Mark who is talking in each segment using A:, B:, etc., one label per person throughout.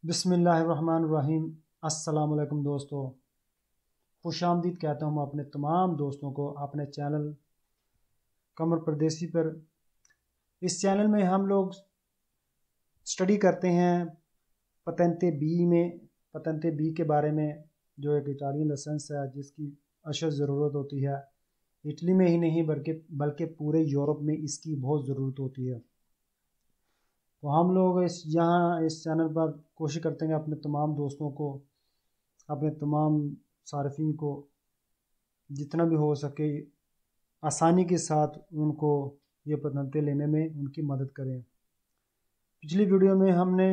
A: बिस्मिल्लाहिर्रहमानिर्रहीम। अस्सलाम वालेकुम दोस्तों, खुशामदीद कहता हूँ मैं अपने तमाम दोस्तों को अपने चैनल कमर परदेसी पर। इस चैनल में हम लोग स्टडी करते हैं पतेंते बी के बारे में, जो एक इटालियन लाइसेंस है जिसकी अशद ज़रूरत होती है। इटली में ही नहीं बल्कि पूरे यूरोप में इसकी बहुत ज़रूरत होती है। तो हम लोग इस चैनल पर कोशिश करते हैं अपने तमाम दोस्तों को, अपने तमाम सार्फिन को जितना भी हो सके आसानी के साथ उनको ये पतंते लेने में उनकी मदद करें। पिछली वीडियो में हमने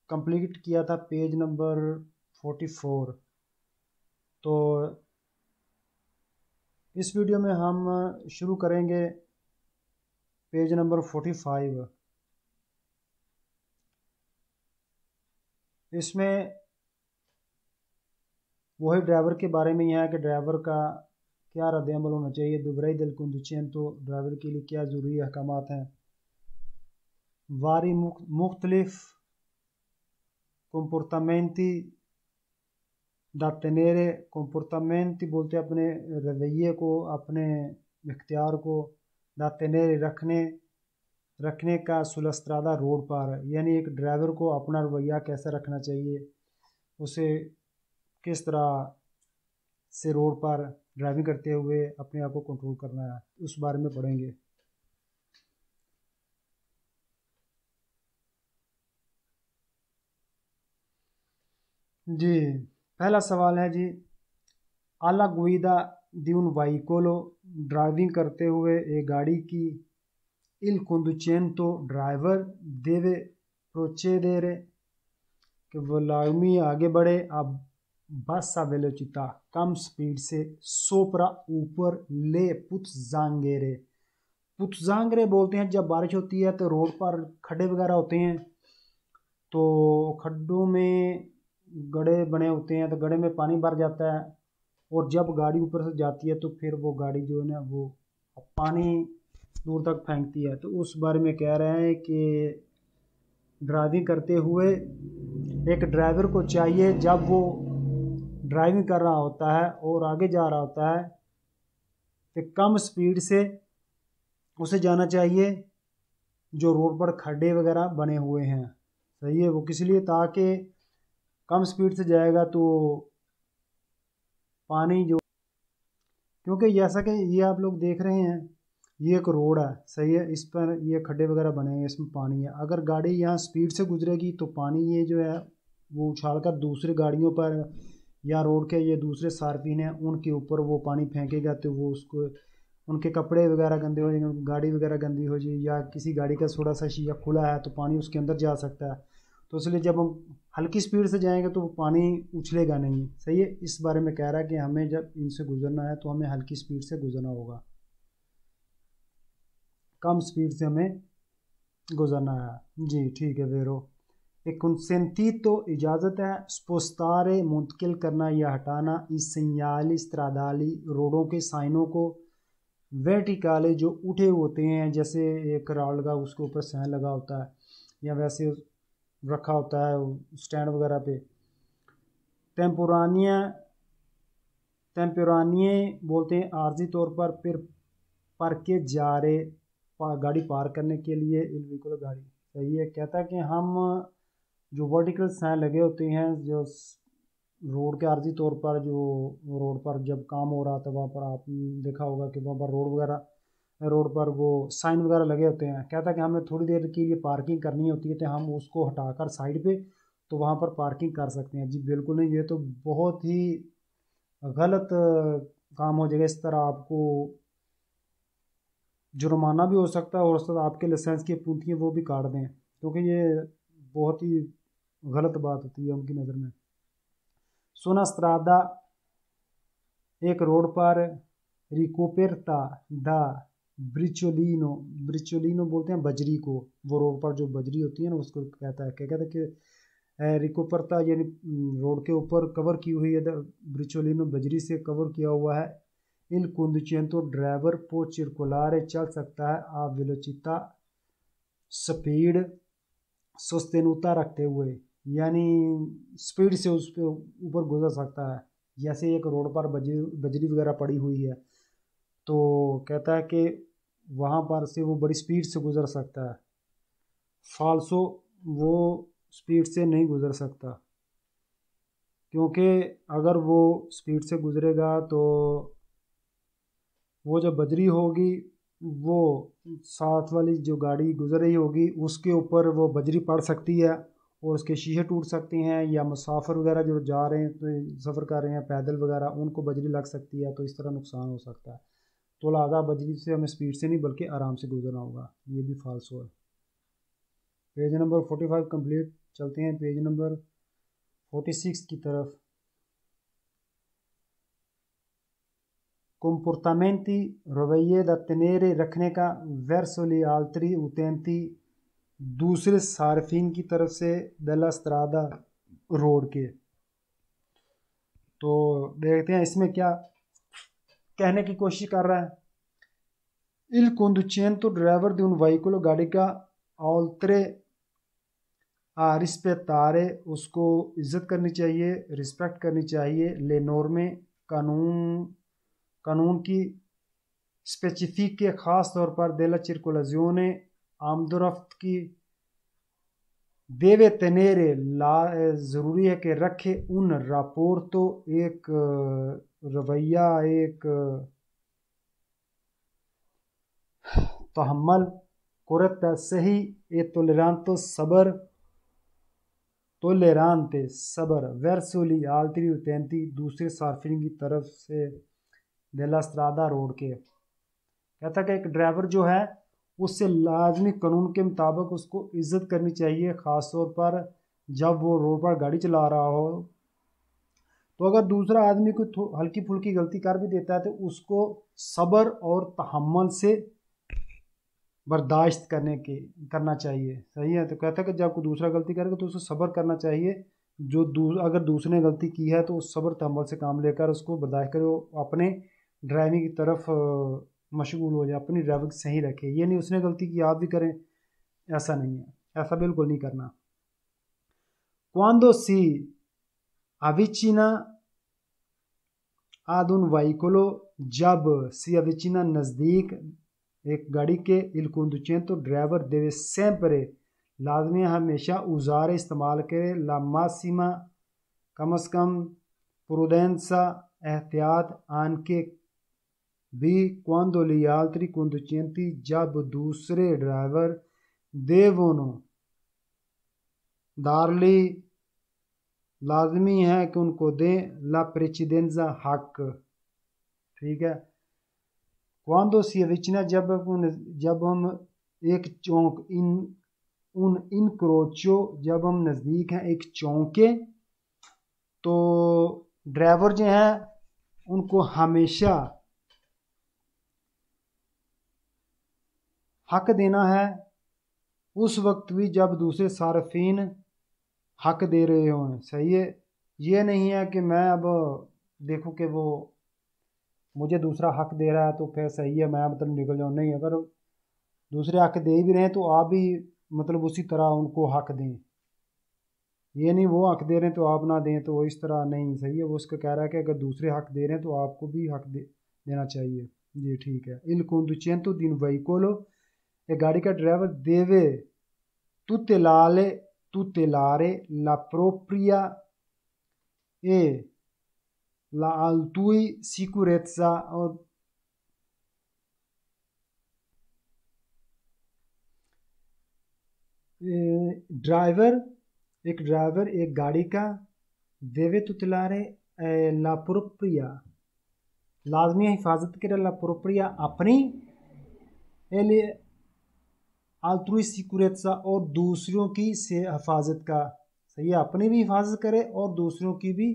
A: कंप्लीट किया था पेज नंबर 44। तो इस वीडियो में हम शुरू करेंगे पेज नंबर 45। इसमें वही ड्राइवर के बारे में यह है कि ड्राइवर का क्या रद्द-ए-अमल होना चाहिए, दुबराई दिल कंडीशन, तो ड्राइवर के लिए क्या ज़रूरी अहकामात हैं। वारी मुख्तलिफ कंपोर्टामेंटी दा टेनेरे, कंपोर्टामेंटी बोलते हैं अपने रवैये को, अपने इख्तियार को, दा टेनेरे रखने का सुलस्त्रादा रोड पर, यानी एक ड्राइवर को अपना रवैया कैसे रखना चाहिए, उसे किस तरह से रोड पर ड्राइविंग करते हुए अपने आप को कंट्रोल करना है, उस बारे में पढ़ेंगे। जी, पहला सवाल है जी, आला गुइदा दी उन वाइकोलो, ड्राइविंग करते हुए एक गाड़ी की, इल conducente ड्राइवर देवे प्रोचेदेरे कि वो लाजमी आगे बढ़े, अब बासा वेलोचिता कम स्पीड से सोपरा ऊपर ले पुतजांगरे बोलते हैं। जब बारिश होती है तो रोड पर खड्डे वगैरह होते हैं, तो खड्डों में गड्ढे बने होते हैं, तो गड्ढे में पानी भर जाता है और जब गाड़ी ऊपर से जाती है तो फिर वो गाड़ी जो है ना वो पानी दूर तक फेंकती है। तो उस बारे में कह रहे हैं कि ड्राइविंग करते हुए एक ड्राइवर को चाहिए, जब वो ड्राइविंग कर रहा होता है और आगे जा रहा होता है तो कम स्पीड से उसे जाना चाहिए जो रोड पर खड्डे वगैरह बने हुए हैं। सही है, वो किस लिए, ताकि कम स्पीड से जाएगा तो पानी जो, क्योंकि जैसा कि ये आप लोग देख रहे हैं ये एक रोड है, सही है, इस पर ये खड्डे वगैरह बने हैं, इसमें पानी है। अगर गाड़ी यहाँ स्पीड से गुजरेगी तो पानी ये जो है वो उछाल कर दूसरी गाड़ियों पर या रोड के ये दूसरे सार्फिन हैं उनके ऊपर वो पानी फेंकेगा, तो वो उसको उनके कपड़े वगैरह गंदे हो जाएंगे, गाड़ी वगैरह गंदी हो जाएगी, या किसी गाड़ी का थोड़ा सा शीशा खुला है तो पानी उसके अंदर जा सकता है। तो इसलिए जब हम हल्की स्पीड से जाएंगे तो वो पानी उछलेगा नहीं। सही है, इस बारे में कह रहा है कि हमें जब इनसे गुजरना है तो हमें हल्की स्पीड से गुजरना होगा, कम स्पीड से हमें गुजरना है। जी ठीक है वेरो। एक consentito इजाज़त है, स्पोस्तारे मुंतकिल करना या हटाना, इस सिंयाली स्त्रादाली रोडों के साइनों को, वर्टिकाले जो उठे होते हैं, जैसे एक राड लगा उसके ऊपर साइन लगा होता है या वैसे रखा होता है स्टैंड वगैरह पे। टेम्पोरानिया टेम्पोरानिए बोलते हैं आर्जी तौर पर, फिर पर के जा रहे गाड़ी पार करने के लिए, इल गाड़ी। सही है, कहता है कि हम जो वर्टिकल साइन लगे होते हैं जो रोड के आर्जी तौर पर, जो रोड पर जब काम हो रहा था वहाँ पर आपने देखा होगा कि वहाँ पर रोड पर वो साइन वगैरह लगे होते हैं। कहता है कि हमें थोड़ी देर के लिए पार्किंग करनी होती है तो हम उसको हटाकर साइड पे तो वहाँ पर पार्किंग कर सकते हैं। जी बिल्कुल नहीं, ये तो बहुत ही गलत काम हो जाएगा। इस तरह आपको जुर्माना भी हो सकता है और उस तरह आपके लाइसेंस की पूंथियाँ वो भी काट दें, क्योंकि ये बहुत ही गलत बात होती है उनकी नज़र में। सोना स्त्रादा एक रोड पर, रिकोपेरता द ब्रिचोलिनो बोलते हैं बजरी को, वो रोड पर जो बजरी होती है ना उसको कहता है, क्या कहता है कि रिकोपरता यानी रोड के ऊपर कवर की हुई है, ब्रिचोलिनो बजरी से कवर किया हुआ है। इन conducente ड्राइवर पो चिरकुलारे चल सकता है, आ वेलोचिता स्पीड सोस्तेनुता रखते हुए, यानी स्पीड से उस पे ऊपर गुजर सकता है। जैसे एक रोड पर बजरी वगैरह पड़ी हुई है, तो कहता है कि वहाँ पर से वो बड़ी स्पीड से गुजर सकता है। फाल्सो वो स्पीड से नहीं गुजर सकता, क्योंकि अगर वो स्पीड से गुजरेगा तो वो जो बजरी होगी वो साथ वाली जो गाड़ी गुजर रही होगी उसके ऊपर वो बजरी पड़ सकती है और उसके शीशे टूट सकते हैं, या मुसाफिर वगैरह जो जा रहे हैं तो सफ़र कर रहे हैं पैदल वगैरह उनको बजरी लग सकती है, तो इस तरह नुकसान हो सकता है। तो लिहाजा बजरी से हमें स्पीड से नहीं बल्कि आराम से गुजरना होगा, ये भी फाल्सो है। Page number 45 complete. चलते हैं पेज नंबर 46 की तरफ। comportamenti रवैये दा tenere रखने का verso gli altri utenti दूसरे सार्फिन की तरफ से della strada रोड के। तो देखते हैं इसमें क्या कहने की कोशिश कर रहा है। Il conducente driver di un veicolo गाड़ी का oltre a rispettare उसको इज्जत करनी चाहिए, रिस्पेक्ट करनी चाहिए, ले नॉर्मे कानून की स्पेसिफिक के ख़ास तौर पर della circolazione आमदोरफ्त की देवे तेनेरे ज़रूरी है कि रखे उन रापोर्टो एक रवैया, एक तहम्मल corretta सही, ए tolerante सबर verso gli altri utenti दूसरे सार्फिन की तरफ से della strada रोड के। कहता है कि एक ड्राइवर जो है उससे लाजमी कानून के मुताबिक उसको इज्जत करनी चाहिए, ख़ास तौर पर जब वो रोड पर गाड़ी चला रहा हो। तो अगर दूसरा आदमी कोई हल्की फुल्की गलती कर भी देता है तो उसको सब्र और तहम्मुल से बर्दाश्त करना चाहिए। सही है। तो कहता है कि जब कोई दूसरा गलती करेगा तो उसको सब्र करना चाहिए। अगर दूसरे ने गलती की है तो उस सब्र तहम्मुल से काम लेकर उसको बर्दाश्त करे, वो अपने ड्राइविंग की तरफ मशगूल हो जाए, अपनी ड्राइविंग सही रखे। ये नहीं उसने गलती की आप भी करें, ऐसा नहीं है, ऐसा बिल्कुल नहीं करना। Quando si avvicina ad un veicolo जब si avvicina नज़दीक एक गाड़ी के il conducente driver deve sempre लाजमी हमेशा usare इस्तेमाल करे la massima कम अज़ कम prudenza एहतियात anche भी quando gli altri conducenti जब दूसरे ड्राइवर devono darli लाजमी है कि उनको दें ला precedenza हक। ठीक है। quando si avvicina जब हम एक चौक उन incrocio जब हम नज़दीक हैं एक चौक के, तो ड्राइवर जो हैं उनको हमेशा हक देना है उस वक्त भी जब दूसरे सार्फिन हक दे रहे हों। सही है। ये नहीं है कि मैं अब देखूं कि वो मुझे दूसरा हक दे रहा है तो फिर सही है मैं मतलब निकल जाऊं। नहीं, अगर दूसरे हक दे भी रहे हैं तो आप भी मतलब उसी तरह उनको हक दें। ये नहीं वो हक दे रहे हैं तो आप ना दें, तो इस तरह नहीं। सही है। वो उसका कह रहा है कि अगर दूसरे हक दे रहे हैं तो आपको भी हक देना चाहिए। ये ठीक है। il conducente di un veicolo एक गाड़ी का ड्राइवर देवे tutelare la propria e la altui sicurezza और ड्राइवर एक गाड़ी का देवे तुतलारे ला प्रोप्रिया लाजमी हिफाजत करे ला प्रोप्रिया अपनी आल्ट्रुई सिक्योरेट्सा और दूसरों की से हिफाजत का। सही है। अपनी भी हिफाजत करे और दूसरों की भी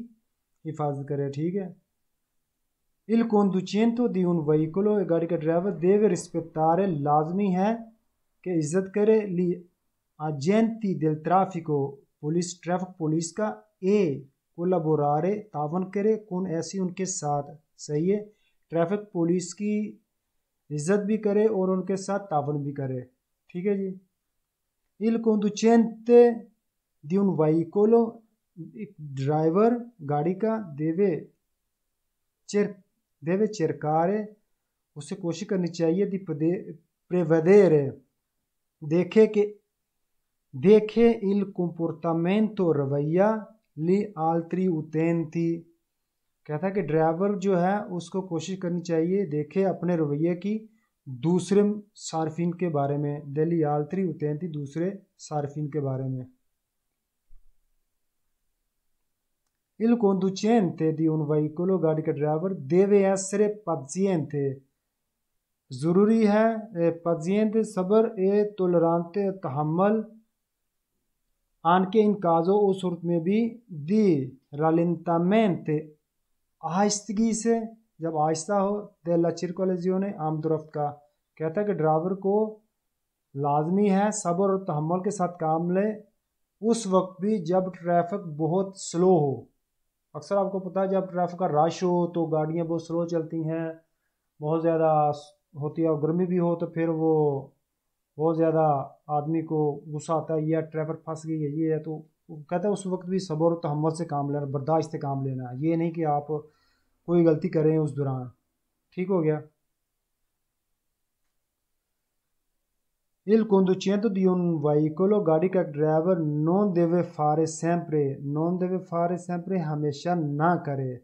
A: हिफाजत करे। ठीक है। il conducente di un veicolo गाड़ी का ड्राइवर deve rispettare लाजमी है कि इज्जत करे ली agenti del traffico traffic police का ए कोलाबोरारे तावन करे कौन ऐसी उनके साथ। सही है। ट्रैफिक पुलिस की इज्जत भी करे और उनके साथ तावन भी करे। ठीक है जी। Il conducente di un veicolo, एक ड्राइवर गाड़ी का deve cercare, उसे कोशिश करनी चाहिए di prevedere, देखे il comportamento रवैया li altri utenti, कहता है कि ड्राइवर जो है उसको कोशिश करनी चाहिए देखे अपने रवैये की दूसरे सार्फिन के बारे में, डेली आल्तरी उतैंती, दूसरे सार्फिन के बारे में। Il conducente di un veicolo, गाड़ी का ड्राइवर, deve essere paziente, ज़रूरी है, paziente सब्र, e tolerante तहम्मुल, anche in caso उस सूरत में भी, di rallentamento आहिस्तगी से, जब आहिस्ता हो, della circolazione आमदोरफ्त का, कहता है कि ड्राइवर को लाजमी है सब्र और तहम्मुल के साथ काम ले उस वक्त भी जब ट्रैफिक बहुत स्लो हो। अक्सर आपको पता है जब ट्रैफिक का रश हो तो गाड़ियां बहुत स्लो चलती हैं, बहुत ज़्यादा होती है, और गर्मी भी हो तो फिर वो बहुत ज़्यादा आदमी को गुस्सा आता है, या ट्रैफिक फंस गई है ये है, तो कहता है उस वक्त भी सब्र और तहम्मुल से काम लेना, बर्दाश्त से काम लेना, ये नहीं कि आप कोई गलती करें उस दौरान। ठीक हो गया। Il conducente di un veicolo, गाड़ी का driver, non deve fare sempre, हमेशा ना करे।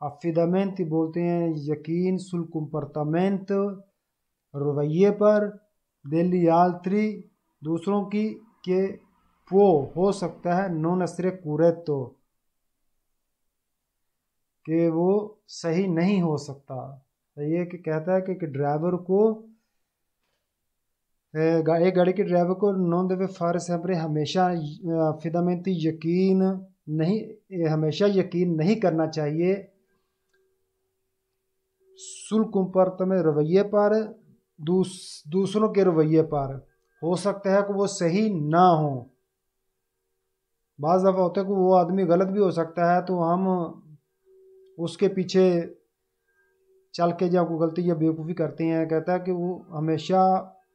A: affidamenti बोलते हैं यकीन, sul comportamento रवैये पर, degli altri दूसरों की, के वो हो सकता है non essere corretto कि वो सही नहीं हो सकता। ये कि कहता है कि ड्राइवर को, एक गाड़ी के ड्राइवर को नॉन देवे फार सेम्प्रे, हमेशा फिदामेंती यकीन नहीं, हमेशा यकीन नहीं करना चाहिए सुल कुम्पर्त में रवैये पर, दूसरों के रवैये पर, हो सकता है कि वो सही ना हो। बाज़ दफ़ा होता है कि वो आदमी गलत भी हो सकता है तो हम उसके पीछे चल के जब कोई गलती या बेवकूफ़ी करते हैं, कहता है कि वो हमेशा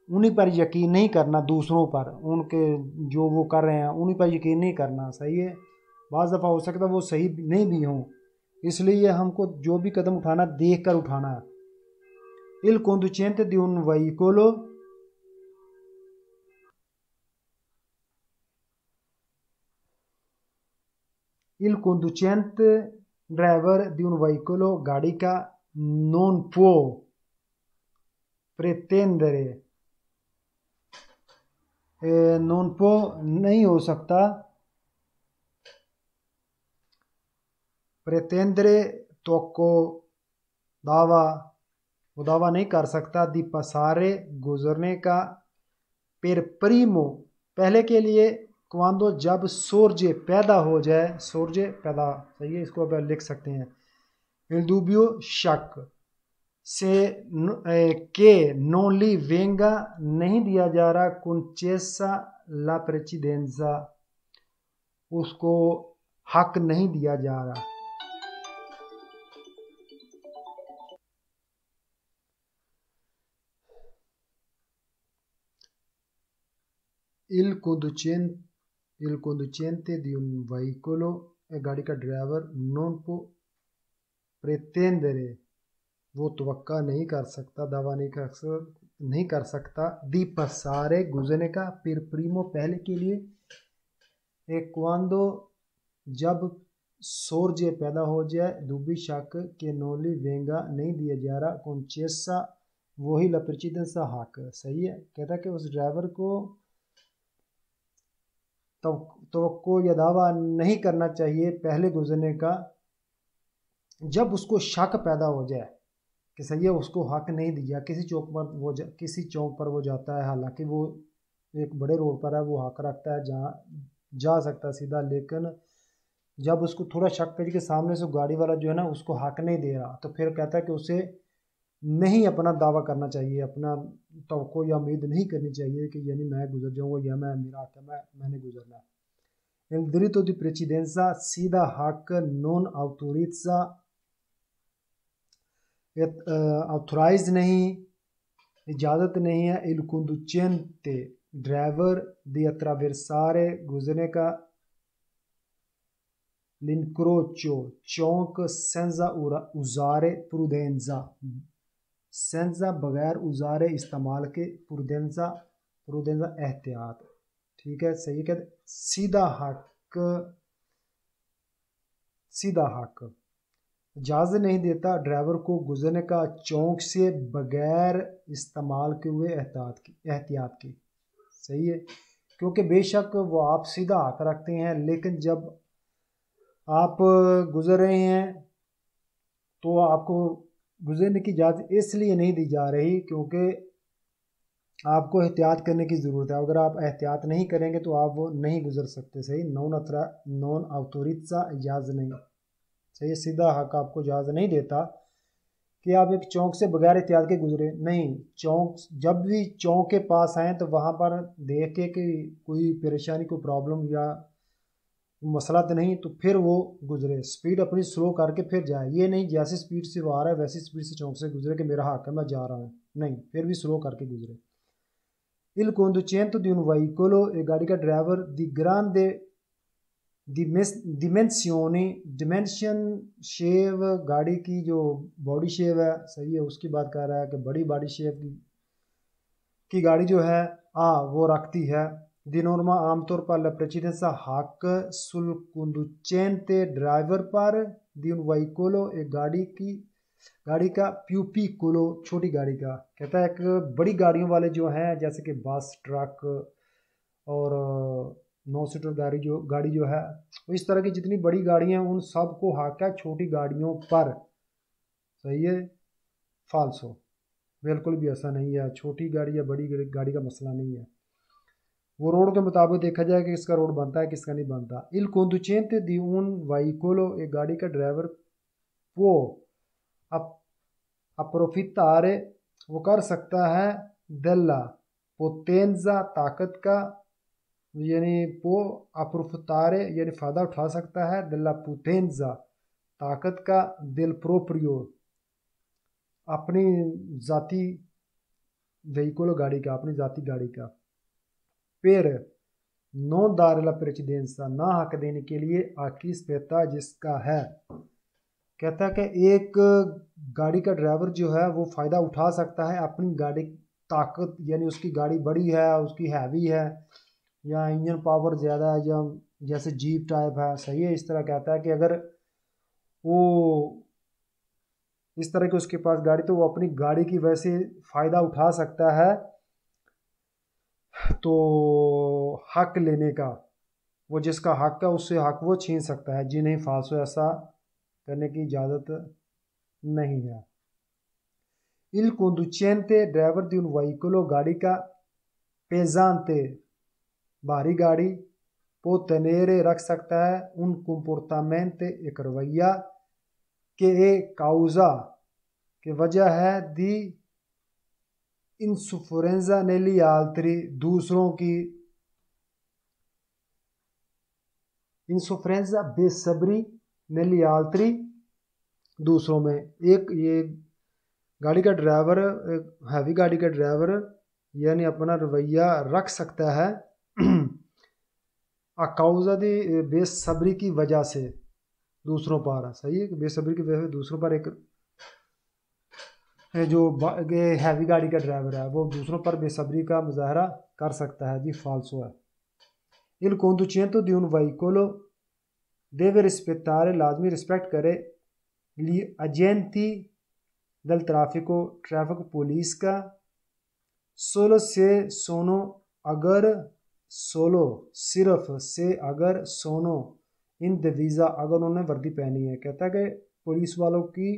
A: उन्हीं पर यकीन नहीं करना, दूसरों पर, उनके जो वो कर रहे हैं उन्हीं पर यकीन नहीं करना। सही है, बाज़ दफ़ा हो सकता है वो सही नहीं भी हों, इसलिए हमको जो भी कदम उठाना देख कर उठाना है। Il conducente di un veicolo, il conducente driver di un veicolo, गाड़ी का, non può pretendere, non può नहीं हो सकता, pretendere तोक्को दावा, वो दावा नहीं कर सकता, di passare गुजरने का, per primo पहले के लिए, क्वांदो जब, सोर्जे पैदा हो जाए, सोर्जे पैदा, सही है, इसको अब लिख सकते हैं। il dubbio शक से, के non li venga नहीं दिया जा रहा, concessa la precedenza उसको हक नहीं दिया जा रहा। il conducente di un veicolo, गाड़ी का ड्राइवर, non può pretendere वो तवक्का नहीं कर सकता, दावा नहीं कर सकता, di passare गुजरने का, per primo पहले के लिए, एक quando जब, सोर्जे पैदा हो जाए, दुबी शक के नोली वेंगा नहीं दिया जा रहा, concessa वही la precedenza हक। सही है, कहता कि उस ड्राइवर को तवक्को या दावा नहीं करना चाहिए पहले गुजरने का, जब उसको शक पैदा हो जाए कि सही है उसको हक नहीं दिया, किसी चौक पर वो जाता है, हालांकि वो एक बड़े रोड पर है, वो हक रखता है, जहाँ जा सकता है सीधा, लेकिन जब उसको थोड़ा शक पे कि सामने से गाड़ी वाला जो है ना उसको हक नहीं दे रहा, तो फिर कहता है कि उसे नहीं अपना दावा करना चाहिए, अपना तवक्को या उम्मीद नहीं करनी चाहिए कि यानी मैं गुजर जाऊँगा या मेरा हक है, मैंने गुजरना है। Il diritto di precedenza सीधा हक, non autorizza ऑथोराइज नहीं, इजाज़त नहीं है il conducente driver di attraversare गुजरने का l'incrocio चौक senza usare prudenza senza बगैर उजारे इस्तेमाल के prudenza prudenza एहतियात। ठीक है, सही कहते सीधा हक सीधा हक इजाज़त नहीं देता ड्राइवर को गुजरने का चौक से बगैर इस्तेमाल के हुए एहतियात की। सही है, क्योंकि बेशक वो आप सीधा हक रखते हैं, लेकिन जब आप गुजर रहे हैं तो आपको गुजरने की इजाज़त इसलिए नहीं दी जा रही क्योंकि आपको एहतियात करने की ज़रूरत है। अगर आप एहतियात नहीं करेंगे तो आप वो नहीं गुजर सकते। सही, नॉन अवतोरिज़ा इजाज़त नहीं। सही, सीधा हक आपको इजाज़त नहीं देता कि आप एक चौक से बगैर एहतियात के गुजरे। नहीं, चौक जब भी चौक के पास आएँ तो वहाँ पर देख के कि कोई परेशानी, कोई प्रॉब्लम या मसला तो नहीं, तो फिर वो गुजरे। स्पीड अपनी स्लो करके फिर जाए। ये नहीं जैसे स्पीड से वो आ रहा है वैसी स्पीड से चौक से गुजरे कि मेरा हक है मैं जा रहा हूँ, नहीं, फिर भी स्लो करके गुजरे। Il conducente di un veicolo e गाड़ी का ड्राइवर दी ग्रांडे डिमेंशन शेव गाड़ी की जो बॉडी शेव है, सही है, उसकी बात कर रहा है कि बड़ी बॉडी शेव की गाड़ी जो है वो रखती है। दी नॉर्मा आमतौर पर la precedenza हक sul conducente ड्राइवर पर दी un veicolo एक गाड़ी का più piccolo छोटी गाड़ी का। कहता है एक बड़ी गाड़ियों वाले जो हैं जैसे कि बस, ट्रक और 9 सीटर गाड़ी जो है, इस तरह की जितनी बड़ी गाड़ियां हैं उन सबको हक है छोटी गाड़ियों पर। सही है, फाल्सो, बिल्कुल भी ऐसा नहीं है। छोटी गाड़ी या बड़ी गाड़ी का मसला नहीं है, वो रोड के मुताबिक देखा जाए कि किसका रोड बनता है किसका नहीं बनता। Il conducente di un veicolo एक गाड़ी का ड्राइवर वो अप्रोफितारे वो कर सकता है दल्ला पोतेंजा ताकत का, यानी वो अप्रोफितारे यानी फ़ायदा उठा सकता है दल्ला पोतेंजा ताकत का, दिल प्रोप्रियो अपनी ज़ाती व्हीकल गाड़ी का, अपनी ज़ाती गाड़ी का। पेर नो दारेला प्रेसिडेंसा ना हक देने के लिए आकिस पेता जिसका है। कहता है कि एक गाड़ी का ड्राइवर जो है वो फ़ायदा उठा सकता है अपनी गाड़ी ताकत, यानी उसकी गाड़ी बड़ी है, उसकी हैवी है या इंजन पावर ज़्यादा है या जैसे जीप टाइप है। सही है, इस तरह कहता है कि अगर वो इस तरह की उसके पास गाड़ी तो वो अपनी गाड़ी की वैसे फ़ायदा उठा सकता है तो हक लेने का, वो जिसका हक है उससे हक वो छीन सकता है। जी नहीं, फालसो ऐसा करने की इजाज़त नहीं है। Il conducente driver di un veicolo गाड़ी का pesante भारी गाड़ी può tenere रख सकता है un comportamento एक रवैया के causa के वजह है दी insufferenza negli altri दूसरों की, insufferenza बेसब्री negli altri दूसरों में। एक ये गाड़ी का ड्राइवर, हैवी गाड़ी का ड्राइवर यानी अपना रवैया रख सकता है अकाउजा दी बेसब्री की वजह से दूसरों पर। सही है, बेसब्री की वजह से दूसरों पर एक जो हैवी गाड़ी का ड्राइवर है वो दूसरों पर बेसब्री का मुजाहरा कर सकता है। जी फाल्सो है। Il conducente di un veicolo deve rispettare लाजमी रिस्पेक्ट करे gli agenti del traffico traffic police का solo se sono अगर सोलो सिर्फ से अगर सोनो इन दिवीज़ा अगर उन्होंने वर्दी पहनी है। कहता है कि पुलिस वालों की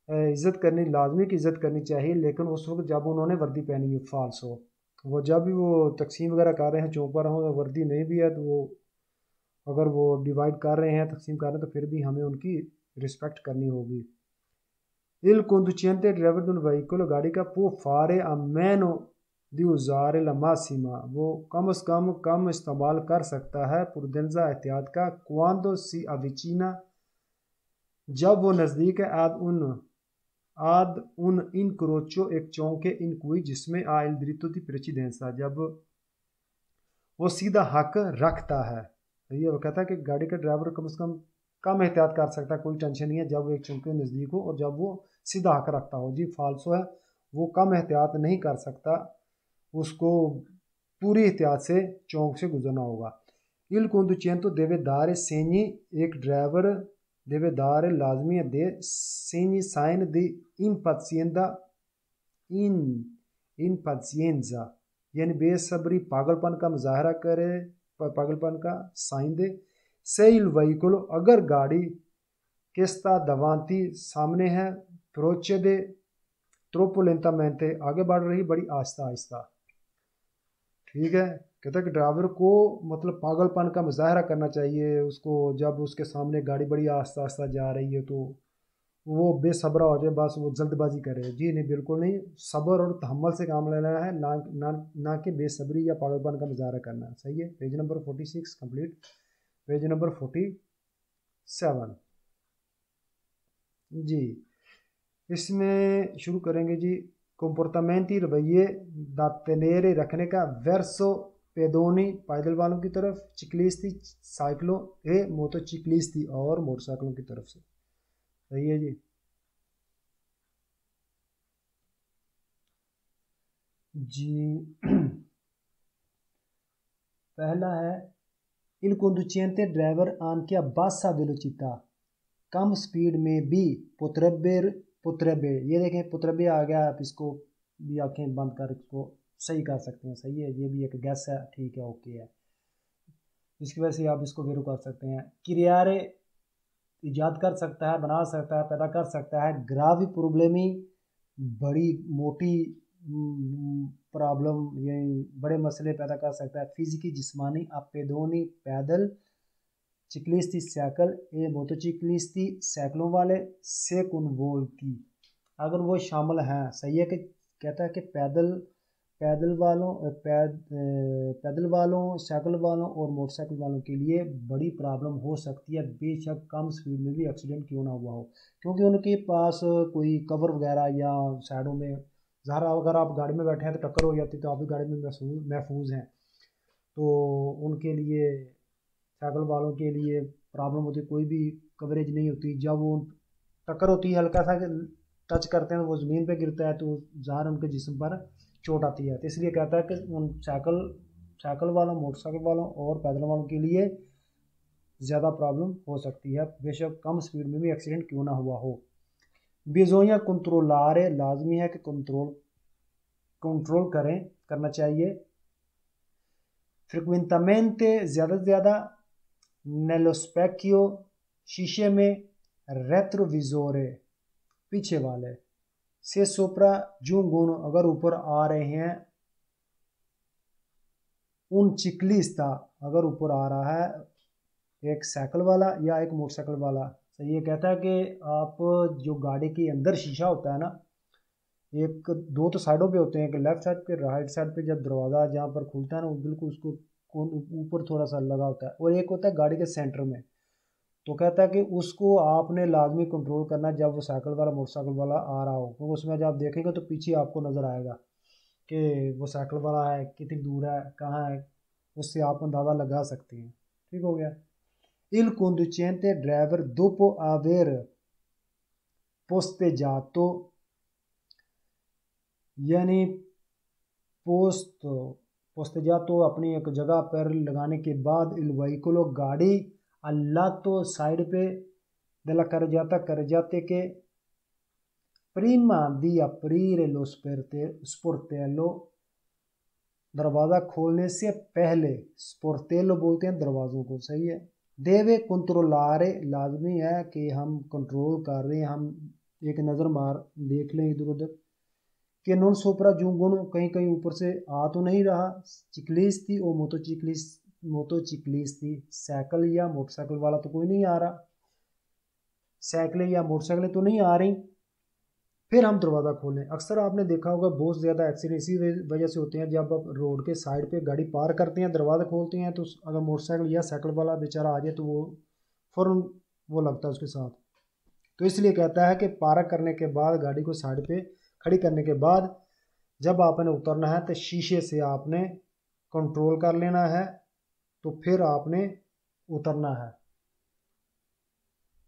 A: इज़्ज़त करनी, लाजमी की इज़्ज़त करनी चाहिए, लेकिन उस वक्त जब उन्होंने वर्दी पहनी है। फाल्स हो, वो जब भी वो तकसीम वगैरह कर रहे हैं चौक पर हो, वर्दी नहीं भी है तो वो अगर वो डिवाइड कर रहे हैं, तकसीम कर रहे हैं, तो फिर भी हमें उनकी रिस्पेक्ट करनी होगी। Il conducente driver del veicolo गाड़ी का può fare a meno di usare la massima वो कम से कम इस्तेमाल कर सकता है prudenza एहतियात का quando si avvicina जब वो नज़दीक है ad un ad un incrocio एक चौक है इन cui जिसमें ha il diritto di precedenza, जब वो सीधा हक रखता है। तो ये वो कहता है कि गाड़ी का ड्राइवर कम से कम एहतियात कर सकता है, कोई टेंशन नहीं है जब वो एक चौक के नज़दीक हो और जब वो सीधा हक रखता हो। जी फाल्सो है, वो कम एहतियात नहीं कर सकता, उसको पूरी एहतियात से चौक से गुजरना होगा। Il conducente deve dare segni, एक ड्राइवर deve dare लाजमी है दे segni sign di impazienza in impazienza यानी बेसब्री पागलपन का मुजाहरा करे, पागलपन का साइन दे। se il veicolo अगर गाड़ी che sta davanti सामने है procede troppo lentamente आगे बढ़ रही बड़ी आहिस्ता आहिस्ता, ठीक है। कहता है कि ड्राइवर को मतलब पागलपन का मुजाहरा करना चाहिए उसको, जब उसके सामने गाड़ी बड़ी आहिस्ता आहिस्ता जा रही है तो वो बेसब्रा हो जाए, बस वो जल्दबाजी करे। जी नहीं, बिल्कुल नहीं, सब्र और तहम्मुल से काम लेना है, ना कि बेसब्री या पागलपन का मुजाहरा करना है। सही है। Page number 46 complete. Page number 47 जी, इसमें शुरू करेंगे जी। comportamenti रवैये दा tenere रखने का, verso pedoni पैदल वालों की तरफ, ciclisti साइकिलों ए मोटोचिक्लिस्टी और मोटरसाइकिलों की तरफ से। सही है जी। जी पहला है il conducente driver anche a bassa velocità, come speed में भी potrebbe ये देखें potrebbe आ गया, आप इसको भी आंखें बंद कर इसको सही कर सकते हैं। सही है, ये भी एक गैस है, ठीक है, ओके है। इसकी वजह से आप इसको वेरो कर सकते हैं। क्रियारे ईजाद कर सकता है, बना सकता है, पैदा कर सकता है। ग्रावी प्रॉब्लमी बड़ी मोटी प्रॉब्लम, ये बड़े मसले पैदा कर सकता है। फिजिकी जिस्मानी अपेदोनी पैदल, चिकलिस्ती साइकिल ए मोटोचिकलिस्ती साइकिलों वाले, से कुनवोल्टी अगर वो शामिल हैं। सही है कि कहता है कि पैदल वालों साइकिल वालों और मोटरसाइकिल वालों के लिए बड़ी प्रॉब्लम हो सकती है, बेशक कम स्पीड में भी एक्सीडेंट क्यों ना हुआ हो, क्योंकि उनके पास कोई कवर वगैरह या साइडों में ज़रा अगर आप गाड़ी में बैठे हैं तो टक्कर हो जाती है तो आप भी गाड़ी में महफूज हैं। तो उनके लिए साइकिल वालों के लिए प्रॉब्लम होती है, कोई भी कवरेज नहीं होती। जब वो टक्कर होती है, हल्का सा टच करते हैं वो ज़मीन पे गिरता है तो ज़ाहिर उनके जिस्म पर चोट आती है। तो इसलिए कहता है कि उन साइकिल वालों, मोटरसाइकिल वालों और पैदल वालों के लिए ज़्यादा प्रॉब्लम हो सकती है, बेशक कम स्पीड में भी एक्सीडेंट क्यों ना हुआ हो। बिजोया कंट्रोलारे लाजमी है कि कंट्रोल करना चाहिए। फ्रिक्वेंटामेंटे ज़्यादा से ज़्यादा, नेलो स्पेक्यो शीशे में, रेट्रोविजोरे पीछे वाले, से सोप्रा जूं गुण अगर ऊपर आ रहे हैं, उन चिकलिस्ता अगर ऊपर आ रहा है एक साइकिल वाला या एक मोटरसाइकिल वाला। सही ये कहता है कि आप जो गाड़ी के अंदर शीशा होता है ना, एक दो तो साइडों पे होते हैं, कि लेफ्ट साइड पे राइट साइड पे जब दरवाज़ा जहाँ पर खुलता है ना बिल्कुल उसको ऊपर थोड़ा सा लगा होता है, और एक होता है गाड़ी के सेंटर में। तो कहता है कि उसको आपने लाजमी कंट्रोल करना जब वो साइकिल वाला मोटरसाइकिल वाला आ रहा हो, क्योंकि उसमें जब आप देखेंगे तो पीछे आपको नज़र आएगा कि वो साइकिल वाला है, कितनी दूर है, कहाँ है, उससे आप अंदाज़ा लगा सकते हैं। ठीक हो गया। Il conducente driver dopo aver posteggiato यानी पोस्teggiato अपनी एक जगह पर लगाने के बाद il veicolo गाड़ी all'atto साइड पे della carreggiata के prima di aprire lo sportello दरवाज़ा खोलने से पहले, स्पोर्टेलो बोलते हैं दरवाज़ों को। सही है। देवे कंट्रोलारे लाजमी है कि हम कंट्रोल कर रहे हैं, हम एक नज़र मार देख लें इधर उधर कि नॉन सोपरा जूंगुन कहीं कहीं ऊपर से आ तो नहीं रहा। चिकलिस्ती और मोटोचिकलिस्ती साइकिल या मोटरसाइकिल वाला तो कोई नहीं आ रहा, साइकिलें या मोटरसाइकिलें तो नहीं आ रही। फिर हम दरवाज़ा खोलें। अक्सर आपने देखा होगा बहुत ज़्यादा एक्सीडेंट इसी वजह से होते हैं, जब आप रोड के साइड पे गाड़ी पार करते हैं, दरवाज़ा खोलते हैं, तो अगर मोटरसाइकिल या साइकिल वाला बेचारा आ जाए तो वो फ़ौरन वो लगता है उसके साथ। तो इसलिए कहता है कि पार्क करने के बाद गाड़ी को साइड पे खड़ी करने के बाद जब आपने उतरना है तो शीशे से आपने कंट्रोल कर लेना है, तो फिर आपने उतरना है।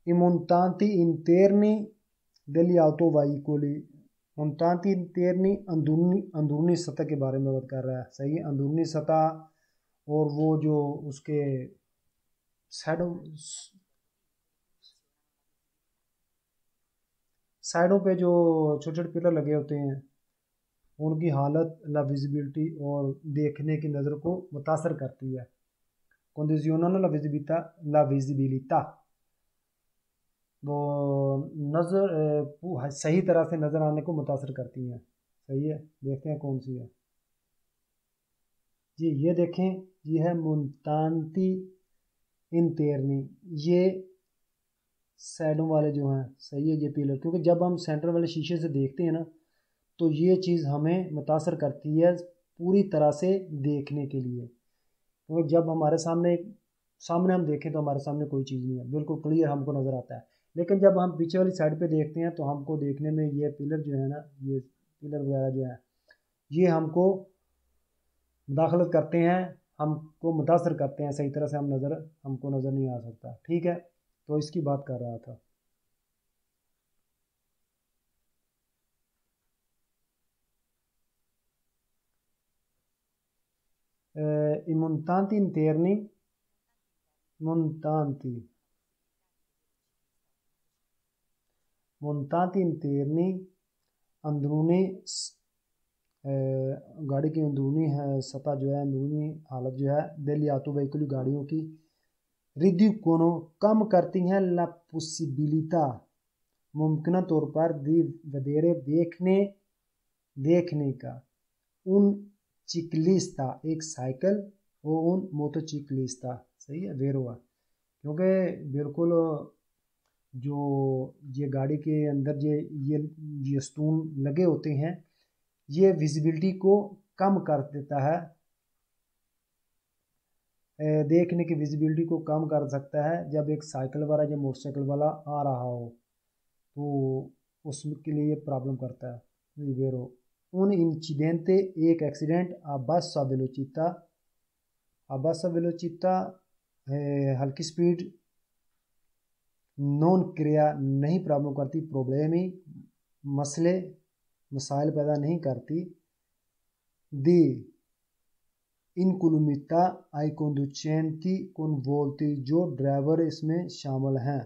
A: I montanti interni degli autoveicoli, montanti interni अंदरूनी सतह के बारे में बात कर रहा है। सही है, अंदरूनी सतह और वो जो उसके साइडों पे जो छोटे छोटे पिलर लगे होते हैं उनकी हालत ला विजिबिलिटी और देखने की नज़र को मुतासर करती है। Condizionano la visibilità, वो नज़र सही तरह से नज़र आने को मुतासर करती हैं। सही है, देखते हैं कौन सी है जी। ये देखें, ये है मुंतांती इंतेरनी, ये साइडों वाले जो हैं। सही है, ये पिलर, क्योंकि जब हम सेंटर वाले शीशे से देखते हैं ना तो ये चीज़ हमें मुतासर करती है पूरी तरह से देखने के लिए, क्योंकि जब हमारे सामने हम देखें तो हमारे सामने कोई चीज़ नहीं है, बिल्कुल क्लियर हमको नज़र आता है। लेकिन जब हम पीछे वाली साइड पे देखते हैं तो हमको देखने में ये पिलर जो है ना, ये पिलर वगैरह जो है, ये हमको मुदाखलत करते हैं, हमको मुतासर करते हैं। सही तरह से हमको नज़र नहीं आ सकता। ठीक है, तो इसकी बात कर रहा था। I montanti interni, montanti montanti interni अंदरूनी गाड़ी की अंदरूनी है सतह जो है, अंदरूनी हालत जो है degli autoveicoli गाड़ियों की riducono कम करती हैं la possibilità मुमकिन तौर पर di vedere देखने का उन चिकलिस्ता एक साइकिल और उन मोटोचिकलिस्ता। सही है, वेरो है, क्योंकि बिल्कुल जो ये गाड़ी के अंदर ये स्टून लगे होते हैं, ये विजिबिलिटी को कम कर देता है, देखने की विजिबिलिटी को कम कर सकता है। जब एक साइकिल वाला या मोटरसाइकिल वाला आ रहा हो तो उसके लिए ये प्रॉब्लम करता है। वेरो un incidente, एक एक्सीडेंट a bassa velocità हल्की स्पीड नॉन क्रिया नहीं प्रॉब्लम करती, प्रॉब्लमी मसाइल पैदा नहीं करती। दी incolumità ai conducenti coinvolti, जो ड्राइवर इसमें शामिल हैं।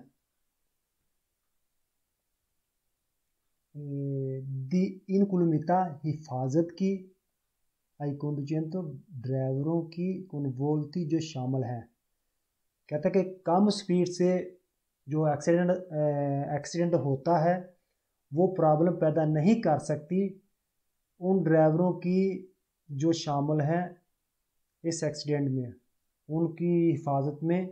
A: दी incolumità हिफाजत की, आई conducenti ड्राइवरों की, coinvolti जो शामिल हैं। कहता है कि कम स्पीड से जो एक्सीडेंट होता है वो प्रॉब्लम पैदा नहीं कर सकती उन ड्राइवरों की जो शामिल हैं इस एक्सीडेंट में। उनकी हिफाजत में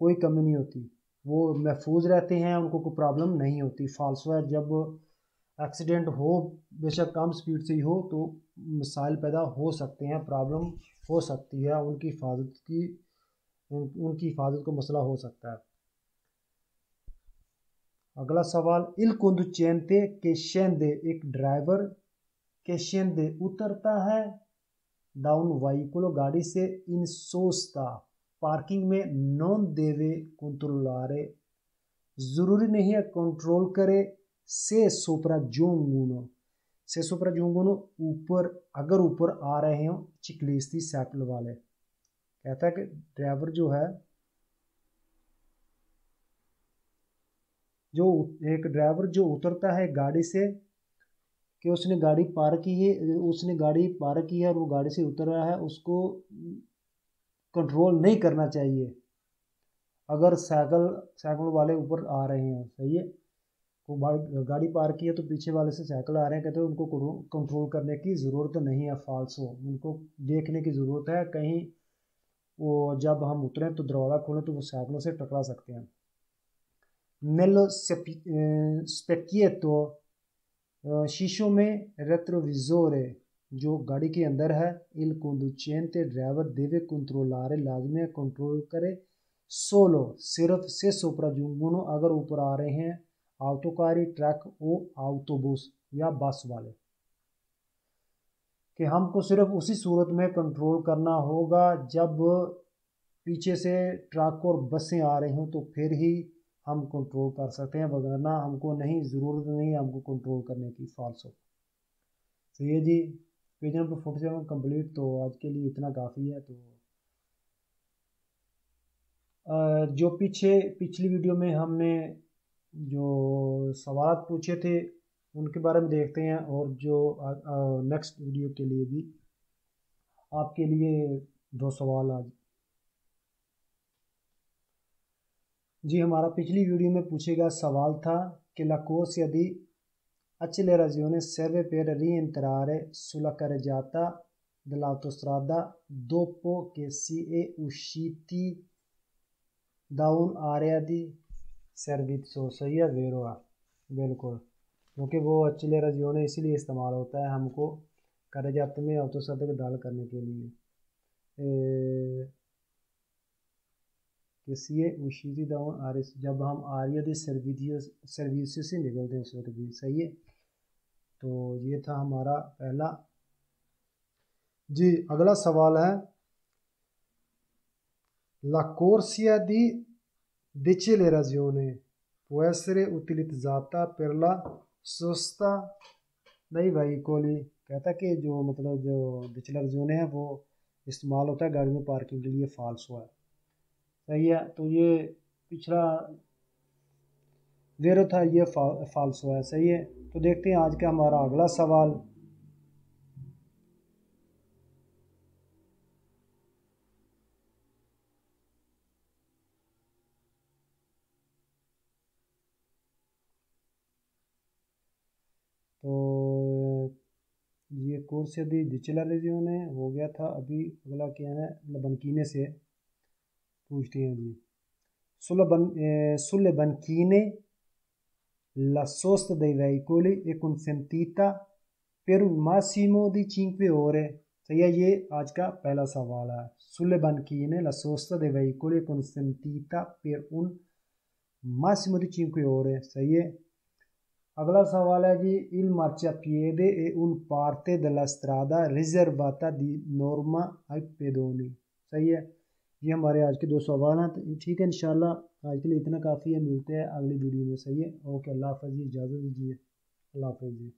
A: कोई कमी नहीं होती, वो महफूज रहते हैं, उनको कोई प्रॉब्लम नहीं होती। फाल्सो है, जब एक्सीडेंट हो बेशक कम स्पीड से ही हो तो मसाइल पैदा हो सकते हैं, प्रॉब्लम हो सकती है, उनकी हिफाजत को मसला हो सकता है। अगला सवाल, इल conducente che scende, एक ड्राइवर के scende उतरता है da un veicolo गाड़ी से, in sosta पार्किंग में, non deve controllare जरूरी नहीं है कंट्रोल करे, से sopraggiungono ऊपर, अगर ऊपर आ रहे हो चिकलिस्ती साइकिल वाले। कहता है कि ड्राइवर जो है, जो एक ड्राइवर जो उतरता है गाड़ी से कि उसने गाड़ी पार की है, और वो गाड़ी से उतर रहा है, उसको कंट्रोल नहीं करना चाहिए अगर साइकिल वाले ऊपर आ रहे हैं। सही है, वो गाड़ी पार की है तो पीछे वाले से साइकिल आ रहे हैं, कहते हैं उनको कंट्रोल करने की ज़रूरत नहीं है। फाल्सो, उनको देखने की ज़रूरत है, कहीं वो जब हम उतरें तो दरवाज़ा खोलें तो वो साइकिलों से टकरा सकते हैं। नेलो स्पेक्किएटो शीशों में, रेट्रोविजोरे जो गाड़ी के अंदर है, इल conducente ड्राइवर देवे कंट्रोलारे लाजमी है कंट्रोल करे, सोलो सिर्फ, से sopraggiungono अगर ऊपर आ रहे हैं autoकारी, ट्रक और autoबूस या बस वाले, कि हमको सिर्फ उसी सूरत में कंट्रोल करना होगा जब पीछे से ट्रक और बसें आ रही हों, तो फिर ही हम कंट्रोल कर सकते हैं, वरना हमको नहीं, ज़रूरत नहीं है हमको कंट्रोल करने की। फाल्सो। तो ये जी पेज नंबर 47 कंप्लीट। तो आज के लिए इतना काफ़ी है। तो जो पिछली वीडियो में हमने जो सवाल पूछे थे उनके बारे में देखते हैं, और जो नेक्स्ट वीडियो के लिए भी आपके लिए 2 सवाल आज। जी हमारा पिछली वीडियो में पूछे गया सवाल था कि la corsia di accelerazione serve per rientrare sulla carreggiata dell'autostrada dopo che si è usciti da un'area di servizio। सही है, वेरो है, बिल्कुल, क्योंकि वो एक्सेलरेशन इसलिए इस्तेमाल होता है हमको carreggiata में ऑटोस्ट्रादा को दाल करने के लिए। कि सी ए उशीदी दाउन आर एस, जब हम आर्या दी सर्विस से निकलते हैं उस वक्त भी। सही है। तो ये था हमारा पहला। जी अगला सवाल है La corsia di decelerazione può essere utilizzata per la sosta dei veicoli। कहता है कि जो मतलब जो डिसेलरेशन है वो इस्तेमाल होता है गाड़ी में पार्किंग के लिए। फाल्सो है। सही है। तो ये पिछला वेरो था, ये फाल्सो है। सही है। तो देखते हैं आज का हमारा अगला सवाल। तो ये कोर्स यदि डिसेलरेशन हो गया था। अभी अगला क्या है, लबनकीने से पूछते हैं जी। sulle banchine la sosta dei veicoli è consentita per un massimo di 5 ore। तो ये आज का पहला सवाल है। sulle banchine la sosta dei veicoli è consentita per un massimo di 5 ore। सही है। अगला सवाल है जी il marciapiede è un parte della strada riservata di norma ai pedoni। सही है। ये हमारे आज के 2 सवाल हैं। तो ठीक है, इंशाल्लाह आज के लिए इतना काफ़ी है। मिलते हैं अगली वीडियो में। सही है। ओके, अल्लाह हाफ़िज़ जी, इजाज़त दीजिए। अल्लाह हाफ़िज़ जी।